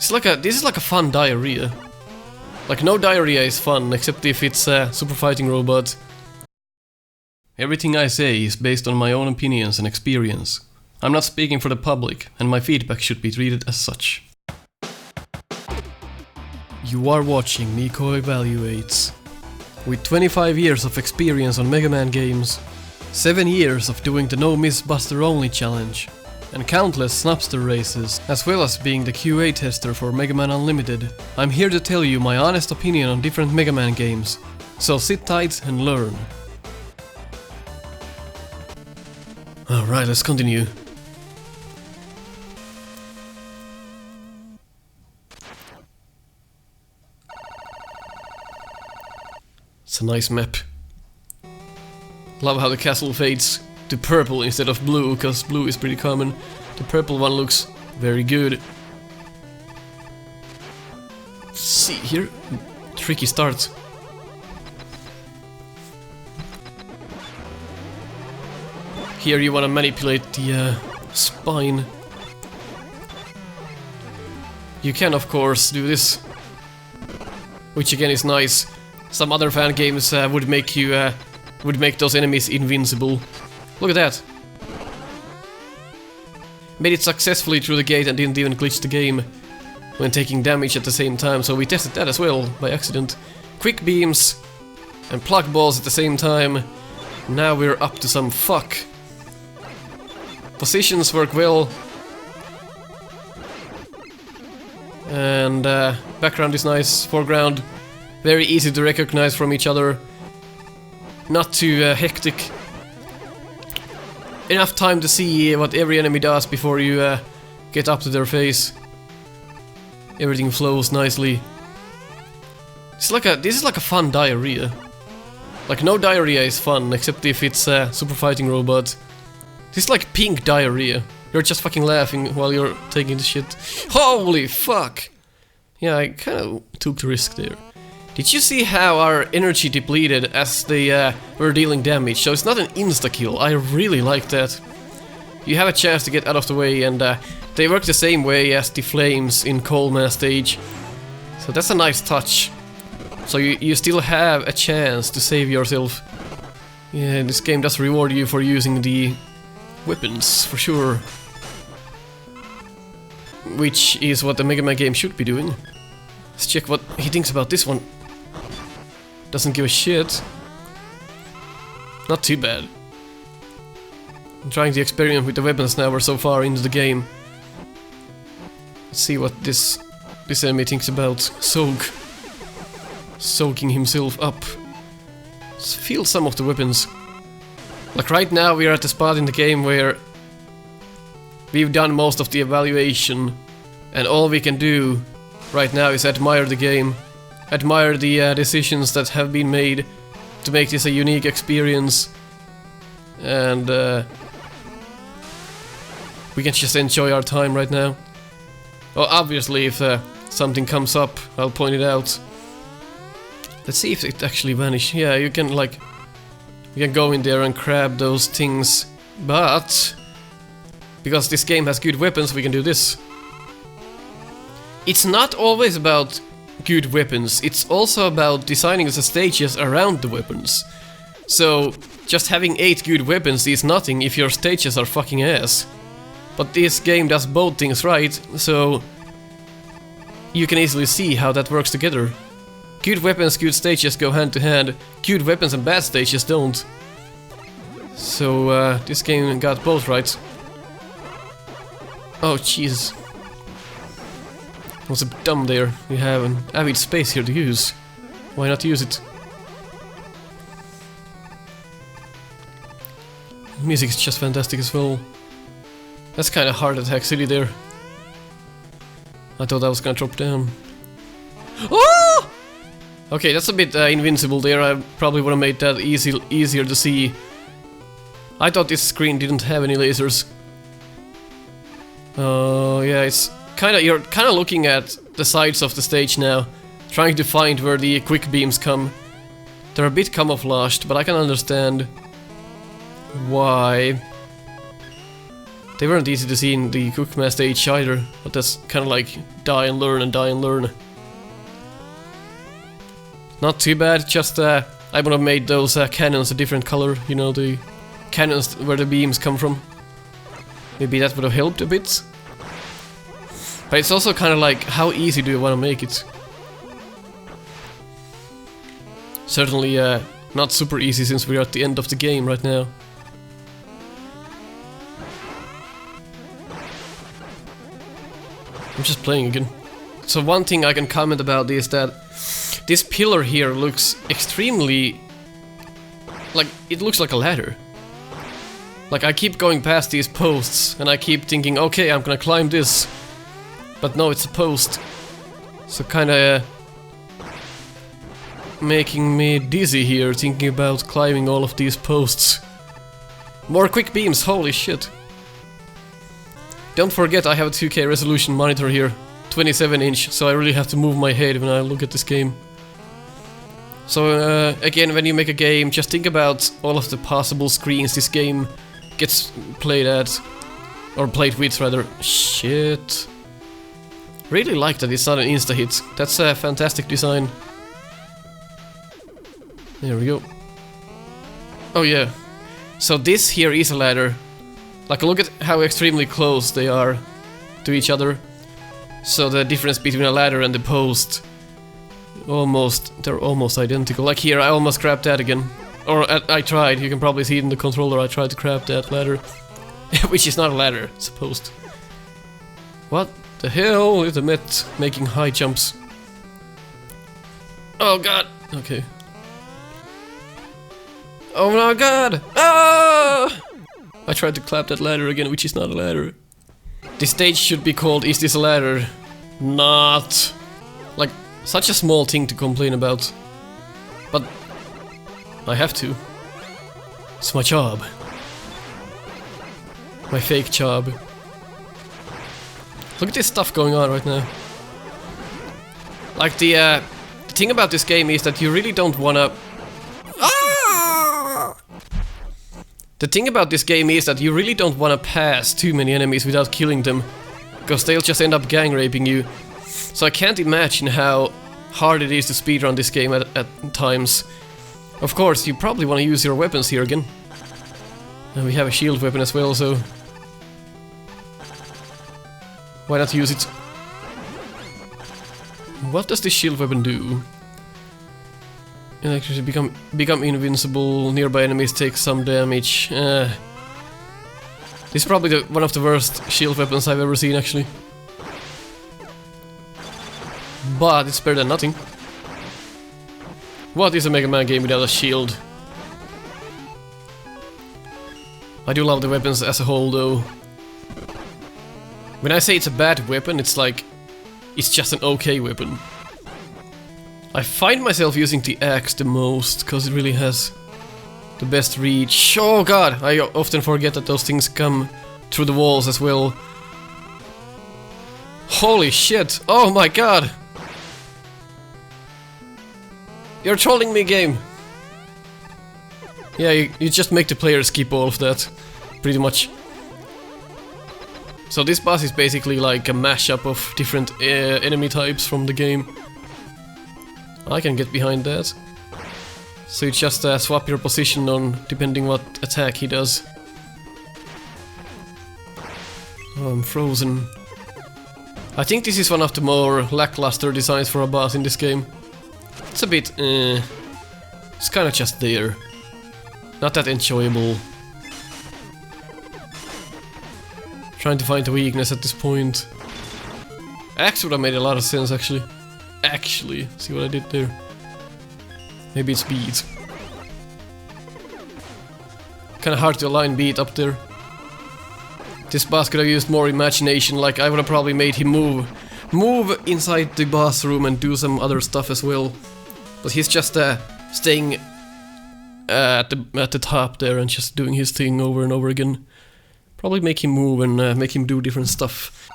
This is like a fun diarrhea. Like, no diarrhea is fun, except if it's a super fighting robot. Everything I say is based on my own opinions and experience. I'm not speaking for the public, and my feedback should be treated as such. You are watching Nico Evaluates. With 25 years of experience on Mega Man games, 7 years of doing the No Miss Buster Only challenge, and countless Snupster Races, as well as being the QA tester for Mega Man Unlimited, I'm here to tell you my honest opinion on different Mega Man games. So sit tight and learn. Alright, let's continue. It's a nice map. Love how the castle fades to purple instead of blue, because blue is pretty common. The purple one looks very good. Let's see here. Tricky start. Here you want to manipulate the spine. You can of course do this, which again is nice. Some other fan games would make those enemies invincible. Look at that. Made it successfully through the gate and didn't even glitch the game when taking damage at the same time, so we tested that as well by accident. Quick beams and plug balls at the same time. Now we're up to some fuck. Positions work well. And background is nice, foreground very easy to recognize from each other. Not too hectic. Enough time to see what every enemy does before you get up to their face. Everything flows nicely. This is like a fun diarrhea. Like, no diarrhea is fun, except if it's a super fighting robot. This is like pink diarrhea. You're just fucking laughing while you're taking the shit. Holy fuck! Yeah, I kinda took the risk there. Did you see how our energy depleted as they were dealing damage? So it's not an insta-kill. I really like that. You have a chance to get out of the way, and they work the same way as the flames in Coleman stage. So that's a nice touch. So you still have a chance to save yourself. Yeah, this game does reward you for using the weapons, for sure. Which is what the Mega Man game should be doing. Let's check what he thinks about this one. Doesn't give a shit. Not too bad. I'm trying to experiment with the weapons now we're so far into the game. Let's see what this enemy thinks about soaking himself up. Let's feel some of the weapons. Like right now we're at the spot in the game where we've done most of the evaluation, and all we can do right now is admire the game. Admire the decisions that have been made to make this a unique experience, and we can just enjoy our time right now. Oh, obviously if something comes up, I'll point it out. Let's see if it actually vanished. Yeah, you can go in there and grab those things, but because this game has good weapons, we can do this. It's not always about good weapons, it's also about designing the stages around the weapons. So, just having 8 good weapons is nothing if your stages are fucking ass. But this game does both things right, so you can easily see how that works together. Good weapons, good stages go hand to hand. Good weapons and bad stages don't. So, this game got both right. Oh, Jesus. Was a bit dumb there. We have an avid space here to use. Why not use it? Music is just fantastic as well. That's kind of heart attack city there. I thought I was gonna drop down. Oh! Okay, that's a bit invincible there. I probably would have made that easier to see. I thought this screen didn't have any lasers. Oh, yeah, it's you're kinda looking at the sides of the stage now, trying to find where the quick beams come. They're a bit camouflaged, but I can understand why. They weren't easy to see in the Cookman stage either, but that's kind of like die and learn and die and learn. Not too bad, just I would have made those cannons a different color, you know, the cannons where the beams come from. Maybe that would have helped a bit. But it's also kind of like, how easy do you want to make it? Certainly not super easy since we're at the end of the game right now. I'm just playing again. So one thing I can comment about is that this pillar here looks extremely... like, it looks like a ladder. Like, I keep going past these posts and I keep thinking, okay, I'm gonna climb this. But no, it's a post. So kinda making me dizzy here, thinking about climbing all of these posts. More quick beams, holy shit. Don't forget I have a 2K resolution monitor here, 27 inch, so I really have to move my head when I look at this game. So again, when you make a game, just think about all of the possible screens this game gets played at, or played with rather. Shit. Really like that it's not an insta-hit, that's a fantastic design. There we go. Oh yeah, so this here is a ladder. Like, look at how extremely close they are to each other. So the difference between a ladder and the post, they're almost identical. Like here, I almost grabbed that again. Or I tried, you can probably see it in the controller, I tried to grab that ladder. Which is not a ladder, it's a post. What the hell is the Met making high jumps? Oh god, okay. Oh my god! Ah! I tried to clap that ladder again, which is not a ladder. This stage should be called Is This a Ladder? Not. Like, such a small thing to complain about. But I have to. It's my job. My fake job. Look at this stuff going on right now. Like, the thing about this game is that you really don't wanna... The thing about this game is that you really don't want to pass too many enemies without killing them, because they'll just end up gang raping you. So I can't imagine how hard it is to speedrun this game at times. Of course, you probably want to use your weapons here again. And we have a shield weapon as well, so... why not use it? What does this shield weapon do? Electricity become invincible, nearby enemies take some damage. This is probably one of the worst shield weapons I've ever seen, actually. But it's better than nothing. What is a Mega Man game without a shield? I do love the weapons as a whole, though. When I say it's a bad weapon, it's like... it's just an okay weapon. I find myself using the axe the most, because it really has the best reach. Oh god, I often forget that those things come through the walls as well. Holy shit, oh my god! You're trolling me, game! Yeah, you just make the player skip all of that, pretty much. So this boss is basically like a mashup of different enemy types from the game. I can get behind that. So you just swap your position on depending what attack he does. Oh, I'm frozen. I think this is one of the more lackluster designs for a boss in this game. It's a bit it's kinda just there. Not that enjoyable. Trying to find a weakness at this point. Axe would have made a lot of sense, actually. See what I did there? Maybe it's beat. Kinda hard to align beat up there. This boss could have used more imagination, like I would have probably made him move inside the boss room and do some other stuff as well. But he's just staying at the top there and just doing his thing over and over again. Probably make him move and make him do different stuff.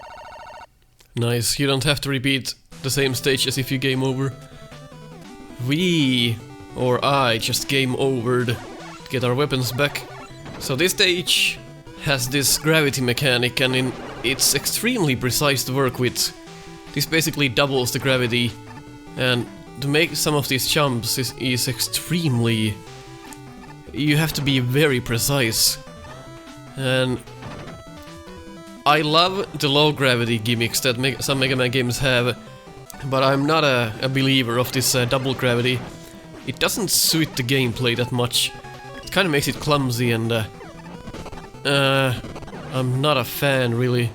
Nice, you don't have to repeat the same stage as if you game over. We, or I, just game overed to get our weapons back. So this stage has this gravity mechanic, and it's extremely precise to work with. This basically doubles the gravity, and to make some of these jumps is extremely... You have to be very precise. And I love the low gravity gimmicks that some Mega Man games have, but I'm not a believer of this double gravity. It doesn't suit the gameplay that much. It kind of makes it clumsy, and I'm not a fan, really.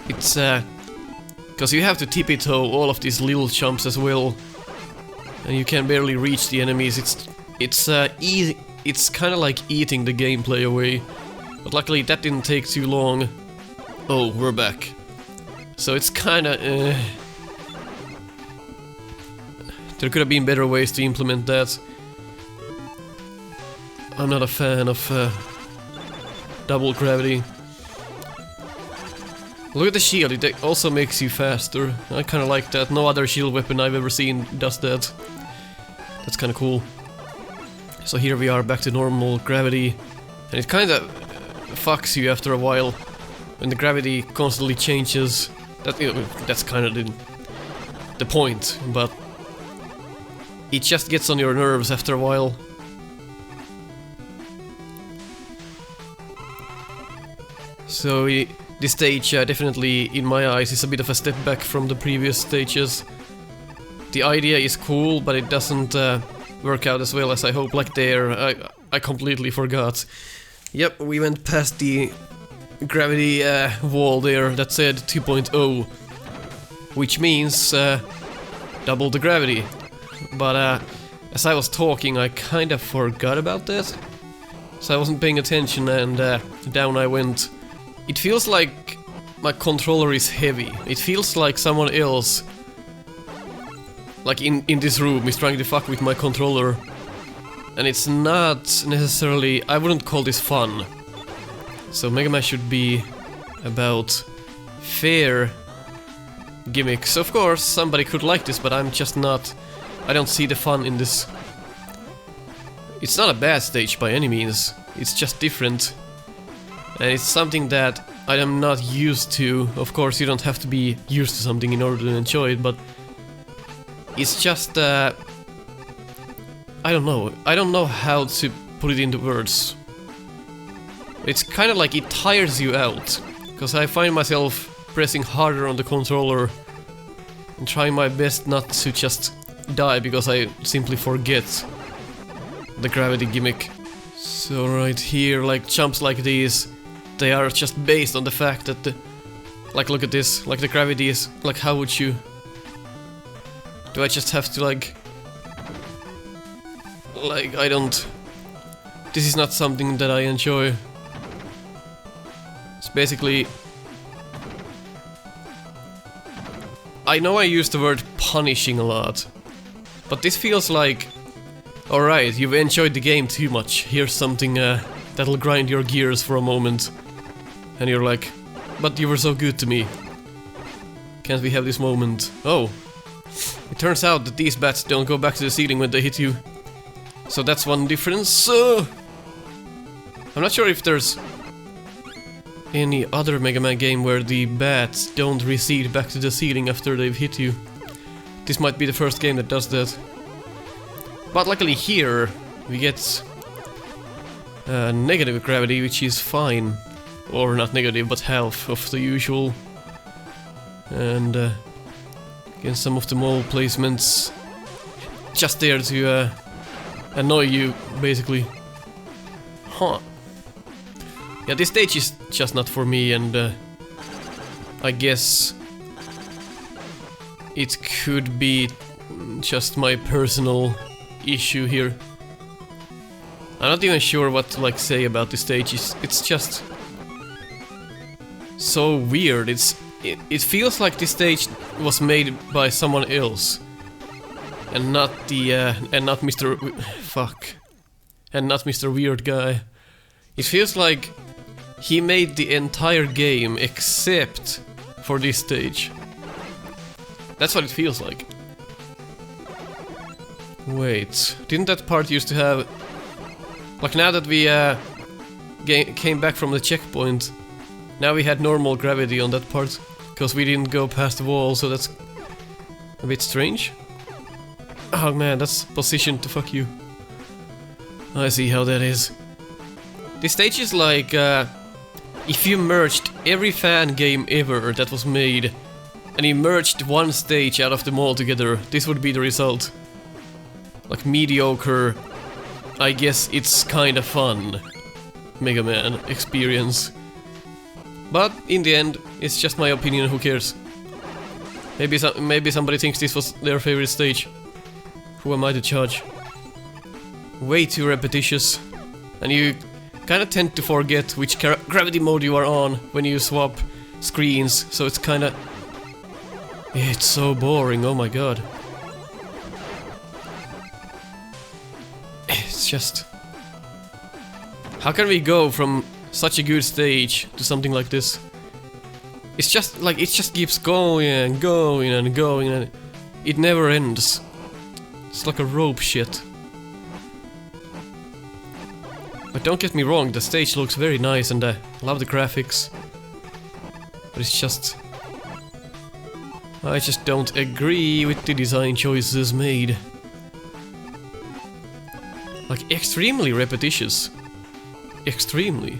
It's because you have to tippy-toe all of these little jumps as well, and you can barely reach the enemies. It's kind of like eating the gameplay away. But luckily that didn't take too long. Oh, we're back. So it's kinda... There could have been better ways to implement that. I'm not a fan of double gravity. Look at the shield, it also makes you faster. I kinda like that. No other shield weapon I've ever seen does that. That's kinda cool. So here we are back to normal gravity. And it kinda fucks you after a while when the gravity constantly changes. That's kind of the point, but it just gets on your nerves after a while. So this stage definitely, in my eyes, is a bit of a step back from the previous stages. The idea is cool, but it doesn't work out as well as I hope. Like there, I completely forgot. Yep, we went past the gravity wall there that said 2.0, which means double the gravity. But as I was talking, I kind of forgot about that, so I wasn't paying attention, and down I went. It feels like my controller is heavy. It feels like someone else, like in this room, is trying to fuck with my controller. And it's not necessarily... I wouldn't call this fun. So Mega Man should be about fair gimmicks. Of course, somebody could like this, but I'm just not... I don't see the fun in this. It's not a bad stage by any means. It's just different. And it's something that I am not used to. Of course, you don't have to be used to something in order to enjoy it, but... It's just... I don't know. I don't know how to put it into words. It's kind of like it tires you out, because I find myself pressing harder on the controller and trying my best not to just die because I simply forget the gravity gimmick. So right here, like jumps like these, they are just based on the fact that the... Like look at this, like the gravity is... Like how would you... Do I just have to like... Like, I don't... This is not something that I enjoy. It's basically... I know I use the word punishing a lot, but this feels like... Alright, you've enjoyed the game too much. Here's something that'll grind your gears for a moment. And you're like, but you were so good to me. Can't we have this moment? Oh. It turns out that these bats don't go back to the ceiling when they hit you. So that's one difference. I'm not sure if there's any other Mega Man game where the bats don't recede back to the ceiling after they've hit you. This might be the first game that does that. But luckily here we get negative gravity, which is fine. Or not negative, but half of the usual. And again, some of the mole placements just there to annoy you, basically. Huh. Yeah, this stage is just not for me, and I guess it could be just my personal issue here. I'm not even sure what to like say about this stage. It's just so weird. It feels like this stage was made by someone else. And not the, and not Mr. Fuck. And not Mr. Weird Guy. It feels like he made the entire game except for this stage. That's what it feels like. Wait, didn't that part used to have... Like now that we came back from the checkpoint. Now we had normal gravity on that part, because we didn't go past the wall, so that's a bit strange. Oh man, that's positioned to fuck you. I see how that is. This stage is like, if you merged every fan game ever that was made, and you merged one stage out of them all together, this would be the result. Like mediocre, I guess it's kinda fun Mega Man experience. But in the end, it's just my opinion, who cares? Maybe somebody thinks this was their favorite stage. Who am I to judge? Way too repetitious, and you kinda tend to forget which gravity mode you are on when you swap screens, so it's kinda... It's so boring, oh my god. It's just... How can we go from such a good stage to something like this? It's just like, it just keeps going and going and going and it never ends. It's like a rope shit. But don't get me wrong, the stage looks very nice and I love the graphics. But it's just... I just don't agree with the design choices made. Like, extremely repetitious. Extremely.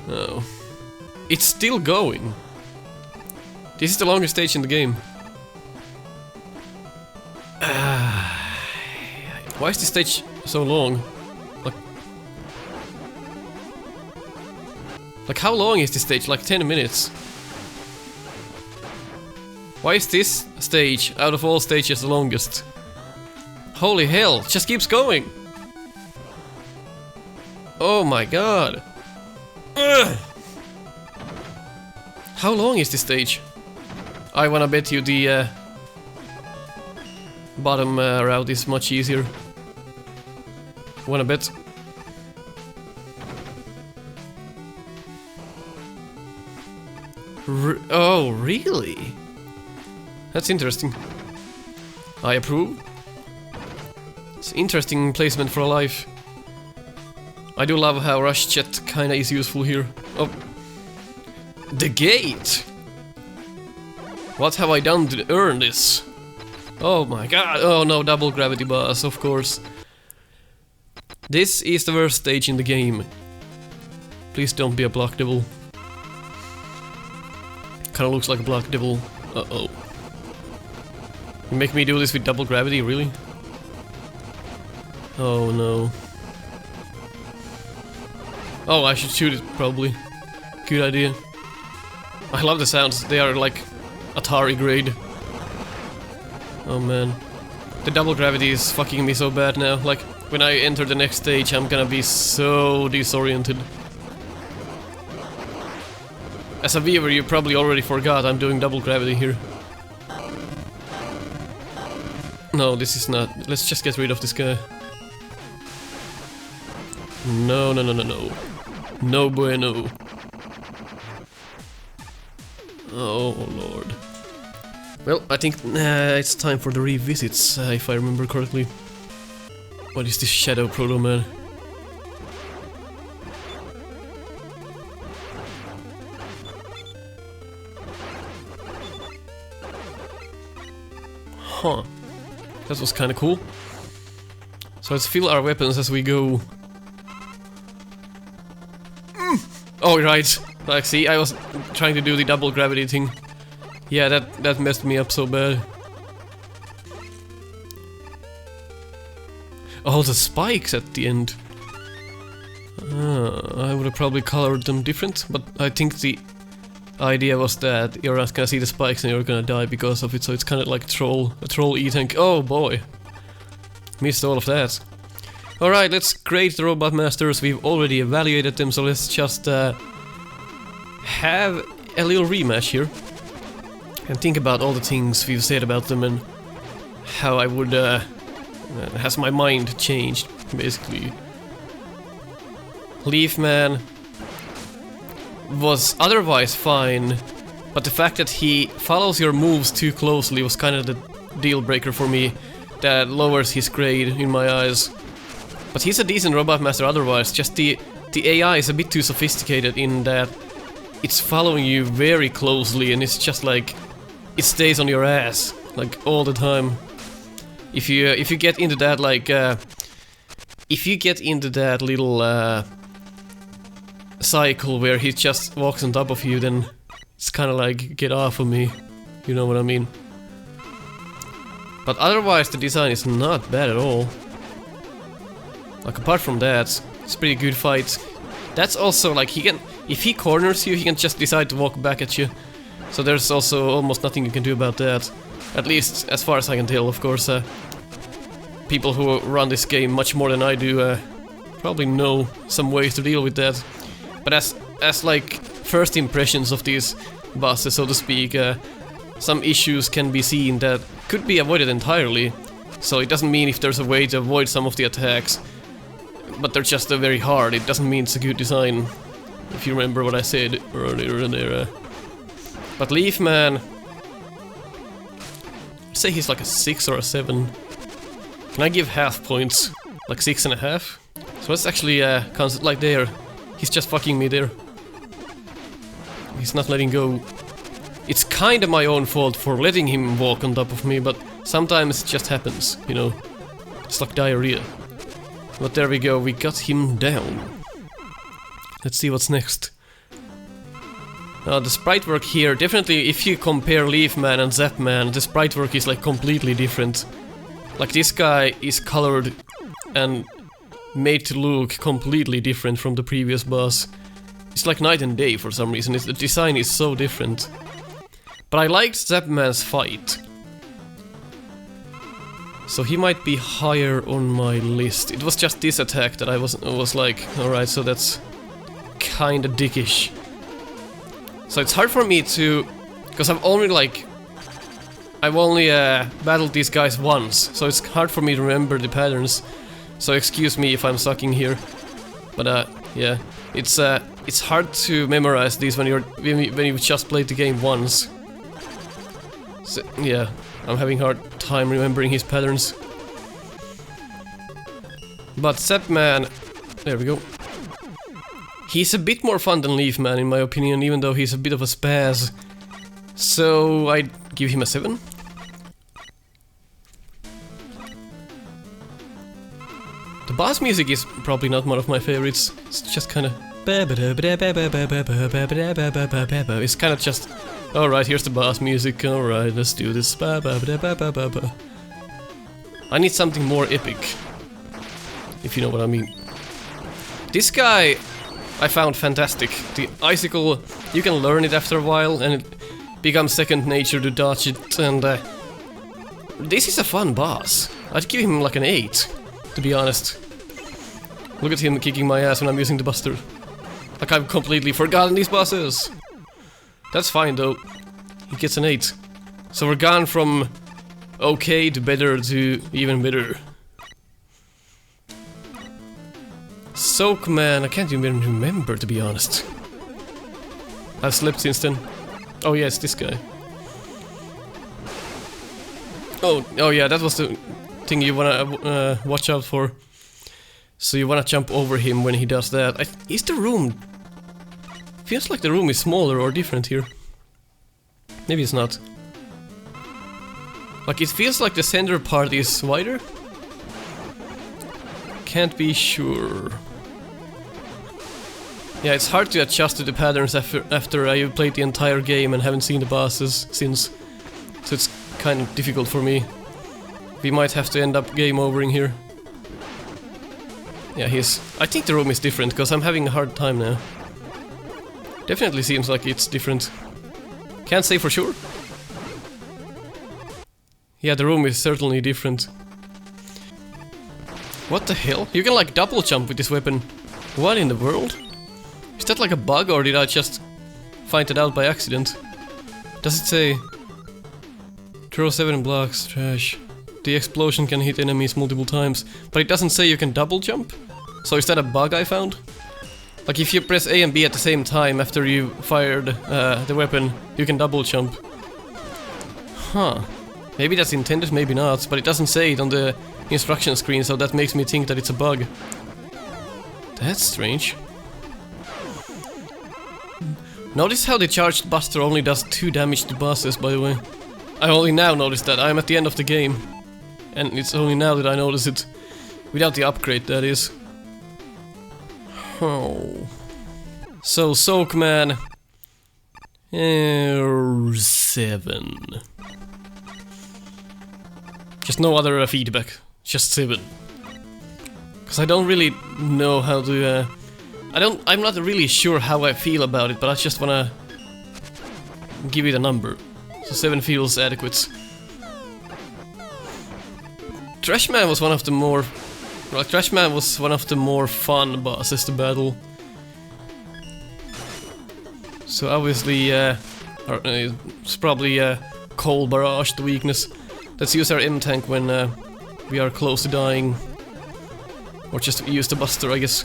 Oh. It's still going. This is the longest stage in the game. Why is this stage so long? Like how long is this stage? Like 10 minutes. Why is this stage, out of all stages, the longest? Holy hell, it just keeps going! Oh my god! Ugh. How long is this stage? I wanna bet you the bottom route is much easier. Wanna bet? Oh, really? That's interesting. I approve. It's interesting placement for a life. I do love how Rush Jet kinda is useful here. Oh. The gate! What have I done to earn this? Oh my god, oh no, double gravity boss, of course. This is the worst stage in the game. Please don't be a block devil. Kinda looks like a block devil. Uh-oh. You make me do this with double gravity, really? Oh no. Oh, I should shoot it, probably. Good idea. I love the sounds, they are like Atari grade. Oh man. The double gravity is fucking me so bad now. Like, when I enter the next stage, I'm gonna be so disoriented. As a viewer, you probably already forgot I'm doing double gravity here. No, this is not. Let's just get rid of this guy. No, no, no, no, no. No bueno. Oh, lord. Well, I think it's time for the revisits, if I remember correctly. What is this Shadow Proto Man? Huh. That was kinda cool. So let's fill our weapons as we go. Oh, right. Like, see, I was trying to do the double gravity thing. Yeah, that messed me up so bad. Oh, the spikes at the end. I would have probably colored them different, but I think the idea was that you're not gonna see the spikes and you're gonna die because of it, so it's kind of like a troll E-tank. Oh boy! Missed all of that. Alright, let's create the Robot Masters. We've already evaluated them, so let's just have a little rematch here. And think about all the things we've said about them and how I would... has my mind changed, basically. Leaf Man was otherwise fine, but the fact that he follows your moves too closely was kind of the deal breaker for me. That lowers his grade in my eyes. But he's a decent robot master otherwise, just the AI is a bit too sophisticated in that it's following you very closely and it's just like, it stays on your ass, like all the time. If you get into that like, if you get into that little cycle where he just walks on top of you, then it's kinda like, get off of me, you know what I mean? But otherwise the design is not bad at all. Like apart from that, it's a pretty good fight. That's also like, he can, if he corners you, he can just decide to walk back at you. So there's also almost nothing you can do about that. At least as far as I can tell, of course. People who run this game much more than I do probably know some ways to deal with that. But as like first impressions of these bosses, so to speak, some issues can be seen that could be avoided entirely. So it doesn't mean if there's a way to avoid some of the attacks, but they're just very hard. It doesn't mean it's a good design, if you remember what I said earlier there. But Leaf Man, I'd say he's like a 6 or a 7. Can I give half points? Like 6.5? So it's actually like there. He's just fucking me there. He's not letting go. It's kinda my own fault for letting him walk on top of me, but sometimes it just happens, you know. It's like diarrhea. But there we go, we got him down. Let's see what's next. The sprite work here, definitely if you compare Leaf Man and Zap Man, the sprite work is like completely different. Like this guy is colored and made to look completely different from the previous boss. It's like night and day for some reason, the design is so different. But I liked Zap Man's fight. So he might be higher on my list. It was just this attack that I was like, alright, so that's kinda dickish. So it's hard for me to... because I've only battled these guys once, so it's hard for me to remember the patterns. So excuse me if I'm sucking here. But yeah, it's hard to memorize these when you've just played the game once. So, yeah, I'm having a hard time remembering his patterns. But Zap Man, there we go. He's a bit more fun than Leaf Man in my opinion, even though he's a bit of a spaz. So I'd give him a 7. The boss music is probably not one of my favorites. It's just kinda... it's kinda just... alright, here's the boss music, alright, let's do this. I need something more epic, if you know what I mean. This guy I found fantastic. The icicle, you can learn it after a while and it becomes second nature to dodge it, and this is a fun boss. I'd give him like an 8, to be honest. Look at him kicking my ass when I'm using the Buster. Like I've completely forgotten these bosses. That's fine though. He gets an 8. So we're gone from okay to better to even better. Soak Man, I can't even remember, to be honest. I've slept since then. Oh yeah, it's this guy. Oh yeah, that was the thing you wanna watch out for. So you wanna jump over him when he does that. Is the room... feels like the room is smaller or different here. Maybe it's not. Like it feels like the center part is wider. Can't be sure. Yeah, it's hard to adjust to the patterns after I've played the entire game and haven't seen the bosses since. So it's kind of difficult for me. We might have to end up game overing here. Yeah, I think the room is different, because I'm having a hard time now. Definitely seems like it's different. Can't say for sure. Yeah, the room is certainly different. What the hell? You can like double jump with this weapon. What in the world? Is that like a bug, or did I just find it out by accident? Does it say... throw 7 blocks, trash. The explosion can hit enemies multiple times, but it doesn't say you can double jump? So is that a bug I found? Like if you press A and B at the same time after you fired the weapon, you can double jump. Huh. Maybe that's intended, maybe not, but it doesn't say it on the instruction screen, so that makes me think that it's a bug. That's strange. Notice how the charged buster only does 2 damage to bosses, by the way. I only now noticed that. I'm at the end of the game. And it's only now that I notice it. Without the upgrade, that is. Oh. So, Soakman. 7. Just no other feedback. Just 7. Because I don't really know how to... I'm not really sure how I feel about it, but I just wanna give it a number. So 7 feels adequate. Trashman was one of the more... Well, Trashman was one of the more fun bosses to battle. So obviously, it's probably Coal Barrage, the weakness. Let's use our M-Tank when we are close to dying. Or just use the Buster, I guess.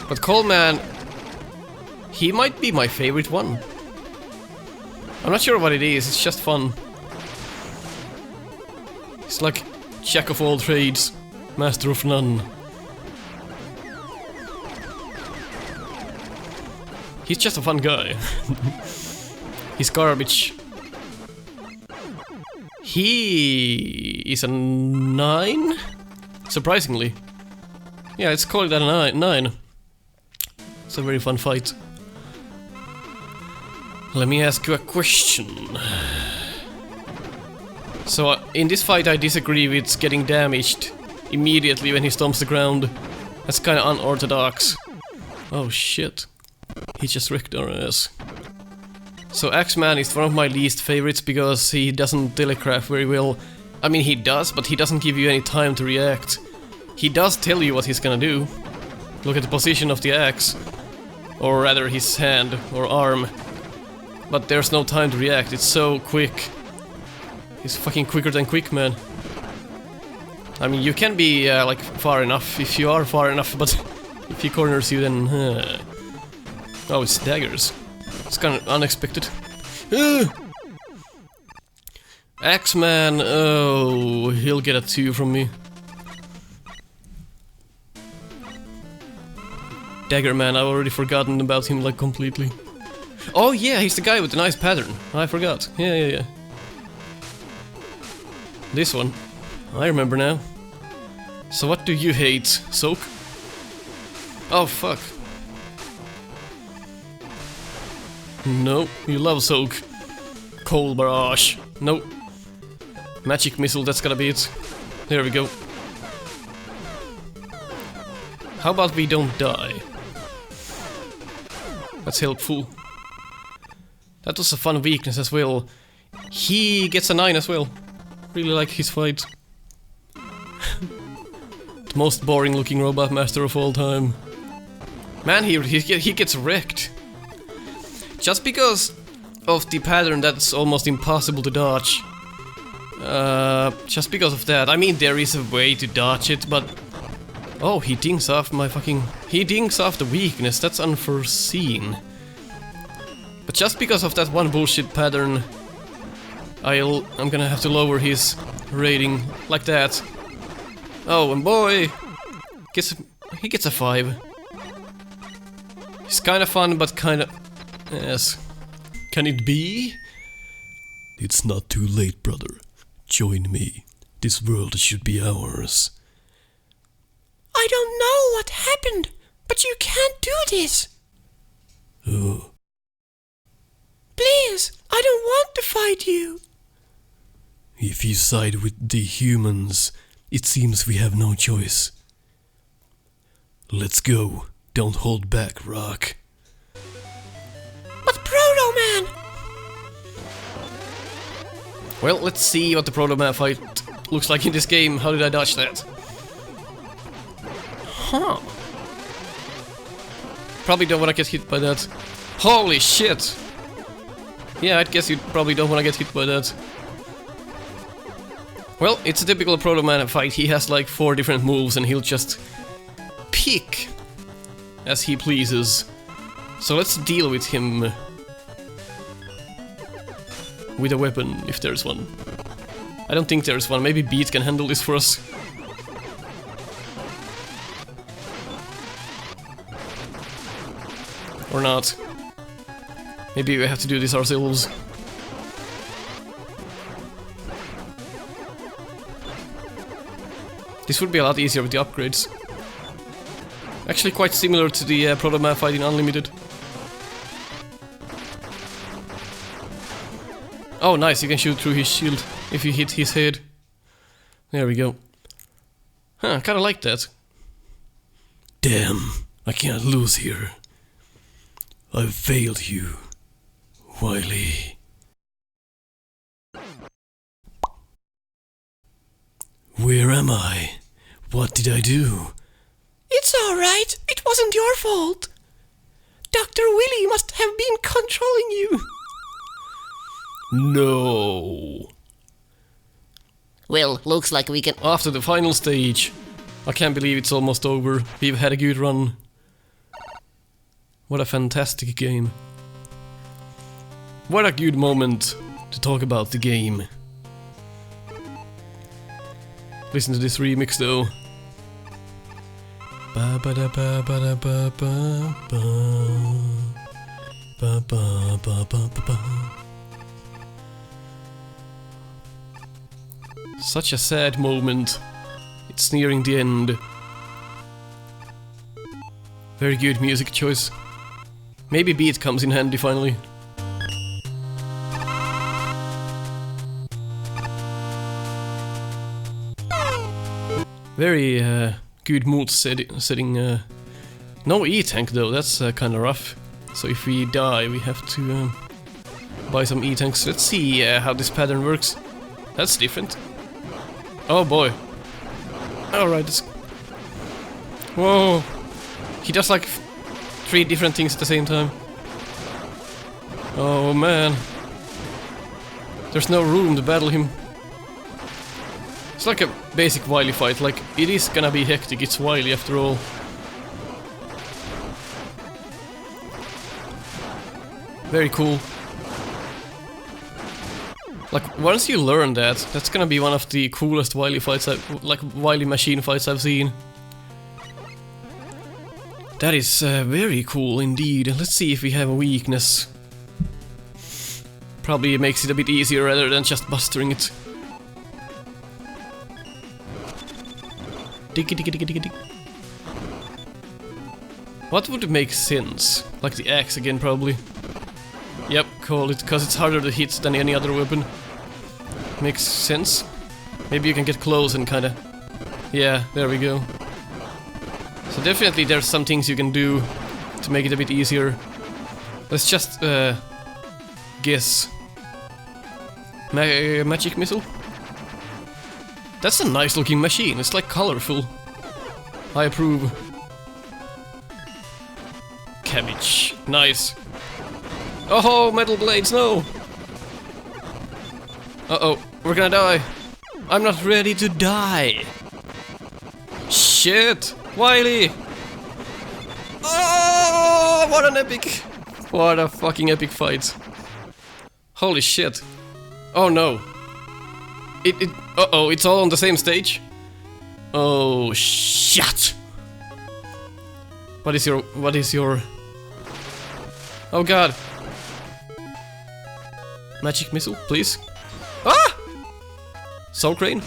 But Coalman, he might be my favorite one. I'm not sure what it is, it's just fun. He's like jack of all trades, master of none. He's just a fun guy. He's garbage. He is a 9? Surprisingly. Yeah, let's call it a 9. It's a very fun fight. Let me ask you a question. So, in this fight I disagree with getting damaged immediately when he stomps the ground. That's kinda unorthodox. Oh shit. He just wrecked our ass. So Axeman is one of my least favorites because he doesn't telegraph very well. I mean, he does, but he doesn't give you any time to react. He does tell you what he's gonna do. Look at the position of the axe. Or rather his hand or arm. But there's no time to react, it's so quick. He's fucking quicker than Quick Man. I mean, you can be like far enough if you are far enough, but if he corners you then... Oh, it's daggers. It's kind of unexpected. Axeman, oh, he'll get a 2 from me. Daggerman, I've already forgotten about him like completely. Oh yeah, he's the guy with the nice pattern. I forgot. Yeah. This one. I remember now. So what do you hate, Soak? Oh fuck. No, you love Soak. Coal Barrage. Nope. Magic Missile, that's gotta be it. There we go. How about we don't die? That's helpful. That was a fun weakness as well. He gets a 9 as well. Really like his fight. The most boring looking robot master of all time. Man, he gets wrecked. Just because of the pattern that's almost impossible to dodge. Just because of that. I mean, there is a way to dodge it, but... Oh, he dinks off my fucking... He dinks off the weakness, that's unforeseen. But just because of that one bullshit pattern, I'm gonna have to lower his rating like that. Oh, and boy, he gets a 5. He's kinda fun, but kinda... Yes. Can it be? It's not too late, brother. Join me. This world should be ours. I don't know what happened, but you can't do this. Oh. Please, I don't want to fight you. If you side with the humans, it seems we have no choice. Let's go. Don't hold back, Rock. But Proto Man! Well, let's see what the Proto Man fight looks like in this game. How did I dodge that? Huh. Probably don't want to get hit by that. Holy shit! Yeah, I guess you probably don't want to get hit by that. Well, it's a typical Proto Man fight. He has like 4 different moves and he'll just pick as he pleases. So let's deal with him with a weapon, if there's one. I don't think there's one. Maybe Beat can handle this for us. Or not. Maybe we have to do this ourselves. This would be a lot easier with the upgrades. Actually quite similar to the Proto-Man fight in Unlimited. Oh nice, you can shoot through his shield if you hit his head. There we go. Huh, kinda like that. Damn, I can't lose here. I've failed you, Wily. Where am I? What did I do? It's alright. It wasn't your fault. Dr. Willy must have been controlling you. No. Well, looks like we can... After the final stage. I can't believe it's almost over. We've had a good run. What a fantastic game. What a good moment to talk about the game. Listen to this remix though. Ba ba da ba ba da ba ba ba ba ba ba ba ba. Such a sad moment. It's nearing the end. Very good music choice. Maybe Beat comes in handy finally. Very good mood setting. No E-tank though, that's kinda rough. So if we die, we have to buy some E-tanks. Let's see how this pattern works. That's different. Oh boy. Alright. Whoa. He does like 3 different things at the same time. Oh man. There's no room to battle him. It's like a basic Wily fight, like it is gonna be hectic, it's Wily after all. Very cool. Like once you learn that, that's gonna be one of the coolest Wily fights, like Wily machine fights I've seen. That is very cool indeed. Let's see if we have a weakness. Probably makes it a bit easier rather than just bustering it. Diggy diggy diggy diggy dig. What would make sense? Like the axe again, probably. Yep, call it, because it's harder to hit than any other weapon. Makes sense. Maybe you can get close and kinda... Yeah, there we go. So definitely there's some things you can do to make it a bit easier. Let's just guess. Magic missile? That's a nice looking machine, it's like colorful. I approve. Cabbage, nice. Oh, metal blades, no! Uh-oh, we're gonna die. I'm not ready to die. Shit! Wily! Oh, what an epic! What a fucking epic fight. Holy shit. Oh no. Uh-oh, it's all on the same stage? Oh, shit! What is your... Oh god. Magic missile, please. Ah! Soul Crane?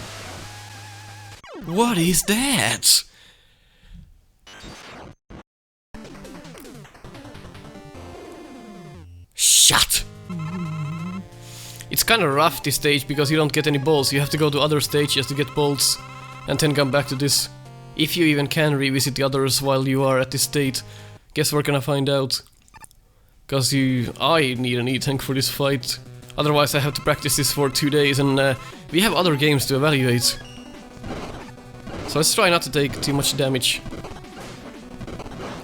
What is that? Shut! It's kinda rough this stage because you don't get any balls. You have to go to other stages to get bolts and then come back to this. If you even can revisit the others while you are at this state. Guess we're gonna find out. Cause I need an E-tank for this fight. Otherwise I have to practice this for 2 days and we have other games to evaluate. So let's try not to take too much damage.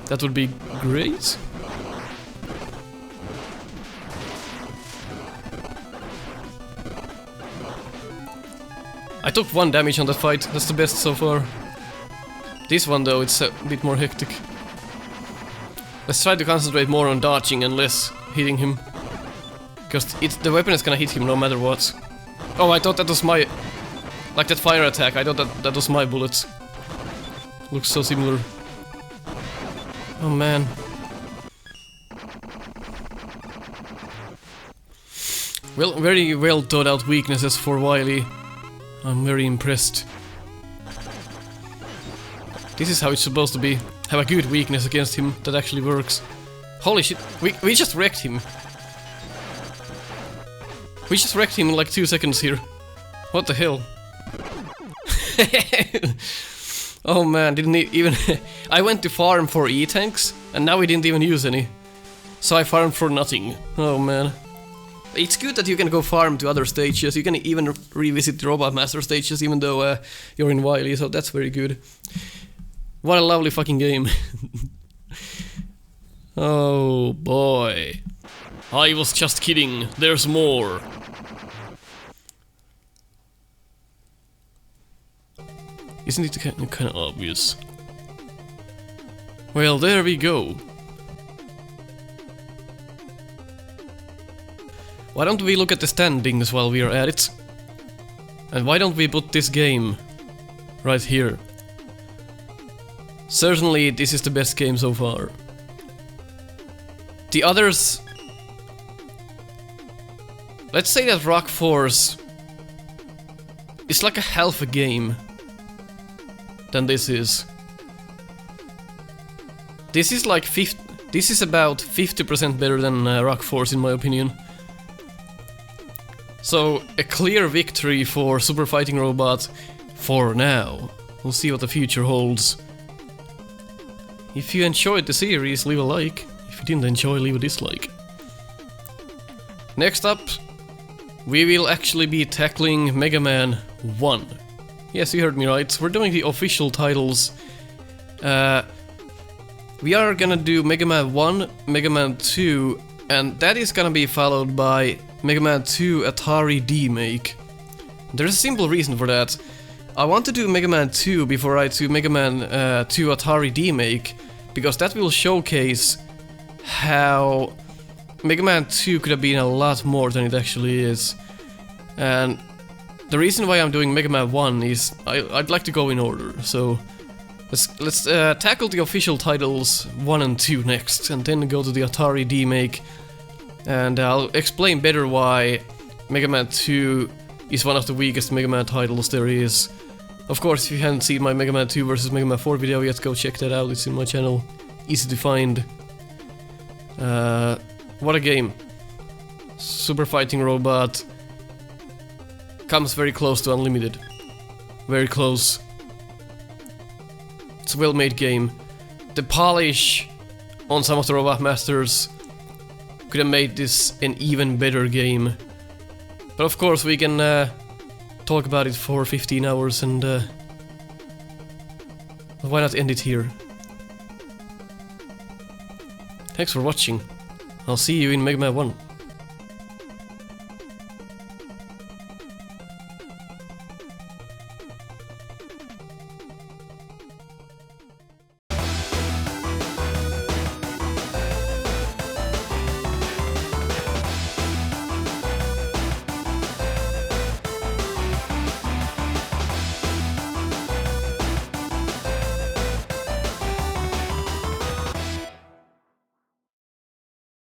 That would be great. I took 1 damage on that fight, that's the best so far. This one though, it's a bit more hectic. Let's try to concentrate more on dodging and less hitting him. Because the weapon is gonna hit him no matter what. Oh, I thought that was my... Like that fire attack, I thought that was my bullets. Looks so similar. Oh man. Well, very well thought out weaknesses for Wily. I'm very impressed. This is how it's supposed to be. Have a good weakness against him that actually works. Holy shit, we just wrecked him. We just wrecked him in like 2 seconds here. What the hell? Oh man, didn't even... I went to farm for E-tanks, and now we didn't even use any. So I farmed for nothing. Oh man. It's good that you can go farm to other stages, you can even revisit the Robot Master stages even though you're in Wily, so that's very good. What a lovely fucking game. Oh boy. I was just kidding, there's more. Isn't it kind of obvious? Well, there we go. Why don't we look at the standings while we are at it? And why don't we put this game right here? Certainly, this is the best game so far. The others... Let's say that Rock Force is like a half a game than this is. This is like this is about 50% better than Rock Force in my opinion. So a clear victory for Super Fighting Robot for now. We'll see what the future holds. If you enjoyed the series, leave a like. If you didn't enjoy, leave a dislike. Next up, we will actually be tackling Mega Man 1. Yes, you heard me right. We're doing the official titles. We are gonna do Mega Man 1, Mega Man 2, and that is gonna be followed by Mega Man 2 Atari D-Make. There's a simple reason for that. I want to do Mega Man 2 before I do Mega Man 2 Atari D-Make, because that will showcase how Mega Man 2 could have been a lot more than it actually is. And the reason why I'm doing Mega Man 1 is I'd like to go in order, so let's tackle the official titles 1 and 2 next, and then go to the Atari D-Make, and I'll explain better why Mega Man 2 is one of the weakest Mega Man titles there is. Of course, if you haven't seen my Mega Man 2 vs Mega Man 4 video yet, go check that out, it's in my channel, easy to find. What a game. Super Fighting Robot comes very close to Unlimited. Very close. It's a well-made game. The polish on some of the Robot Masters could have made this an even better game. But of course we can talk about it for 15 hours and why not end it here? Thanks for watching. I'll see you in Mega Man 1.